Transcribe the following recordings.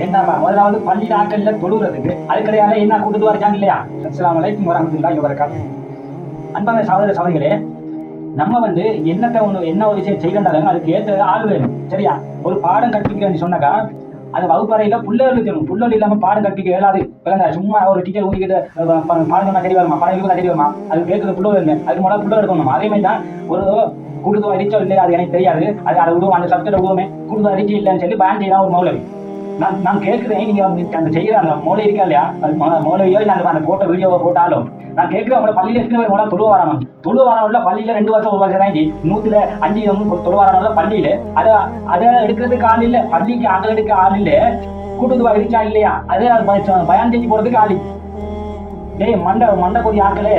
என்னப்பா முதலாவது பள்ளி நாட்கள்ல தொழுகிறதுக்கு அதுக்கடையால என்ன கூட்டு வரைச்சாங்க இல்லையா? அஸ்ஸலாமு அலைக்கும் வரஹ்மத்துல்லாஹி வபரகாத்துஹு. அன்பான சகோதர சகோதரிகளே, நம்ம என்ன ஒரு விஷயம் செய்யறாலும் அதுக்கு ஏற்ற ஆள் வேணும். சரியா? ஒரு பாடம் கற்பிக்கிறேன்னு சொன்னாக்கா அது வகுப்பறையில புள்ளகள் இருக்கணும். புள்ளல் இல்லாம பாடம் கற்பிக்க இயலாது. சும்மா ஒரு டீச்சர் ஊட்டிக்கிட்டு பாடம் சொன்னா தெரிய வருமா, பாடம் தெரிய வருமா, அது கேட்கறது புள்ளல் இல்லை. அதுக்கு முதல்ல புள்ளல் எடுக்கணும். அதே மாதிரி தான் ஒரு கூடுதல் அடிச்சோ இல்லையா அது எனக்கு தெரியாது. அதை விடுவோம், அந்த சப்ஜெக்ட் விடுவோமே, கூடுதல் அடிச்சு இல்லைன்னு சொல்லி பேன் செய்யலாம் ஒரு மௌலவி. நான் கேட்கிறேன், நீங்க அந்த செய்யற அந்த மோளை இருக்கா இல்லையா, மோளையோ இல்ல அந்த போட்ட வீடியோவை போட்டாலும் நான் கேட்கிறேன், உங்களை பள்ளியில இருக்கிற மூலம் தொழுவ வரணும்ல. பள்ளியில 2 வருஷம் 1 வருஷம் தான் 105 தொழுவ வரணும்ல பள்ளியில. அதை எடுக்கிறதுக்கு ஆள் இல்ல, பள்ளிக்கு ஆட்கள் எடுக்க ஆள் இல்ல. கூட்டுதுவா இருக்கா இல்லையா, அதை பயன் செஞ்சு போறதுக்கு ஆள். டேய் மண்டை கொடி ஆட்களே,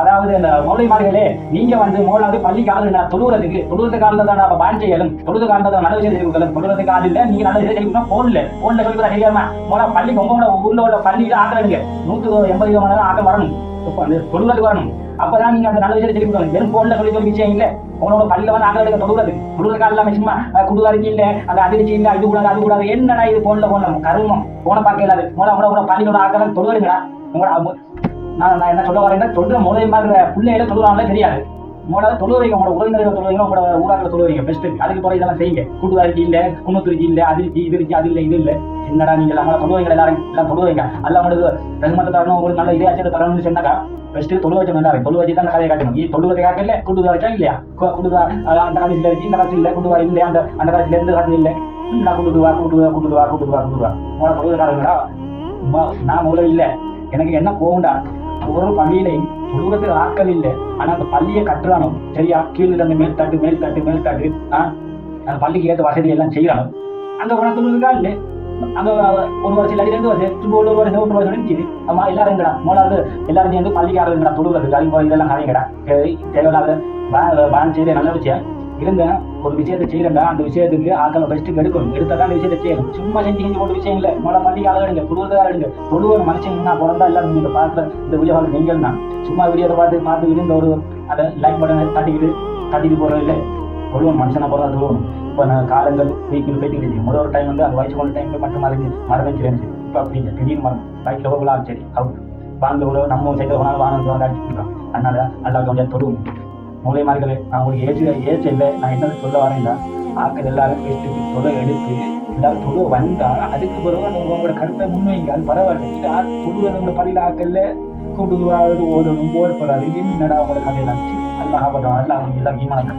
அதாவது அந்த மௌலிமார்களே, நீங்க மோலாவது பள்ளிக்கு ஆள் தொழுவதுக்கு ஆள் தான் பயன் செய்யலும். தொழுது காரணம் நல்ல விஷயம் செய்யணும். தொழுவதுக்கு ஆள் இல்ல, நீங்க நல்ல விஷயம் செய்யணும். போன்ல சொல்லி தெரியாம மோலா பள்ளிக்கு உங்களோட ஊர்ல உள்ள பள்ளியில ஆட்கள் எடுங்க. 180 ஆட்கள் வரணும், தொழுவதுக்கு வரணும். அப்பதான் நீங்க அந்த நல்ல விஷயத்தை சொல்லி கொடுக்கணும். வெறும் போன்ல சொல்லி விஷயம் இல்ல. உங்களோட பள்ளியில ஆட்கள் எடுக்க தொழுவதுக்கு ஆள் சும்மா குடுவாரிச்சு இல்ல, அந்த அதிர்ச்சி இல்ல, இது கூடாது அது கூடாது. என்னடா இது போன்ல கருமம், போன பார்க்க இல்லாது. மோலா பள்ளியோட ஆட்கள் தொழுவதுங்களா? உங்களோட நான் என்ன சொல்ல வரேன்னா, சொல்ற மூலையமா இருக்கிற பிள்ளைகளை தொழுவாங்களே தெரியாது. மூணாவது தொழு வைங்க, உங்களோட உறவினர்கள் தொழு வைங்க, உங்களோட ஊராக தொழு வைங்க. பெஸ்ட். அதுக்கு போற இதெல்லாம் செய்யுங்க. கூட்டுவாரிச்சி இல்ல, குன்னூத்துருச்சி இல்ல, அதிர்ச்சி இது இருக்கு, அது இல்லை இது இல்லை. என்னடா நீங்க எல்லாம் தொழு வைங்க, எல்லாரும் எல்லாம் தொழு வைங்க. அல்ல உங்களுக்கு ரகுமத்தை தரணும், உங்களுக்கு நல்ல இதையாச்சும் தரணும்னு சொன்னாக்கா பெஸ்ட் தொழு வச்சு நல்லா தொழு வச்சு தான் கதையை காட்டணும். தொழுவதை காக்கல கூட்டுவா வச்சா இல்லையா? கூட்டுவா அந்த காலத்துல இருக்கு, இந்த காலத்துல இல்லை. கூட்டுவா இல்லை, அந்த காலத்துல இருந்து காலத்துல இல்லை. கூட்டுவா உங்களோட தொழுவதுக்காரங்களா? நான் மூலம் இல்லை. எனக்கு என்ன போகுண்டா, ஒரு பள்ளியில தொழுவத்துக்கு ஆட்கள் இல்லை, ஆனா அந்த பள்ளியை கட்டுறானோ சரியா, கீழே அந்த மேல் தட்டு அந்த பள்ளிக்கு ஏற்ற வசதி எல்லாம் செய்யறானோ அங்க தொழுவதுக்கா இல்லை. அங்க 1 வருஷம் இல்லாட்டி 2 வருஷம் சும்மா 1 வருஷம் 1 வருஷம் இருந்துச்சு. ஆமா எல்லாரும் எங்கடா மூணாவது எல்லாரும் சேர்ந்து பள்ளிக்காரங்கடா தொழுவதுக்கு அது இதெல்லாம் கதைங்கடா. தேவையில்லாத பேன் செய்த நல்ல விஷயம் இருந்த ஒரு விஷயத்தை செய்யறா, அந்த விஷயத்துக்கு ஆக்களை பெஸ்ட்டுக்கு எடுக்கணும். எடுத்தாதான் அந்த விஷயத்தை செய்யணும். சும்மா செஞ்சு போட்ட விஷயம் இல்லை. மூல பள்ளிக்கு ஆள் எடுங்க, தொழுவதாக எடுங்க. தொழுவ மனுஷன் நான் பிறந்தா எல்லாரும் நீங்க பார்க்குற இந்த வீடியோ நீங்கள் தான் சும்மா வீடியோவை பார்த்து இந்த ஒரு அதை லைக் பட்டன் தட்டிட்டு போறது இல்லை. தொழுவன் மனுஷனா பிறந்தா தொழுவணும். இப்போ நான் காலங்கள் பேசிக்கிட்டு ஒரு டைம் அந்த வயசு கொண்ட டைம்ல மட்டும் மறந்துச்சு. இப்போ அப்படிங்க திடீர்னு மரம் பைக்ல போகலாம். சரி அவுட் வாங்க கூட நம்ம சைக்கிள் போனாலும் வாங்க அடிச்சுருக்கோம். அதனால நல்லா கொஞ்சம் தொழுவும். மூலைமார்களே, நான் உங்களுக்கு ஏச்சு இல்லை. நான் என்ன சொல்ல வரேன், ஆக்கள் எல்லாரும் பேசிட்டு தொலை எடுத்து எல்லாரும் தொழு வந்தா அதுக்கு பிறகு உங்களோட கருத்தை முன்வைங்க. அது பரவாயில்ல. தொழுவதோட பள்ளியில் ஆக்கல்ல கூட்டுவாவது ஓடணும் போர் போறாது. என்னடா உங்களோட கதையெல்லாம் அல்லாஹ் எல்லாம் ஈமான்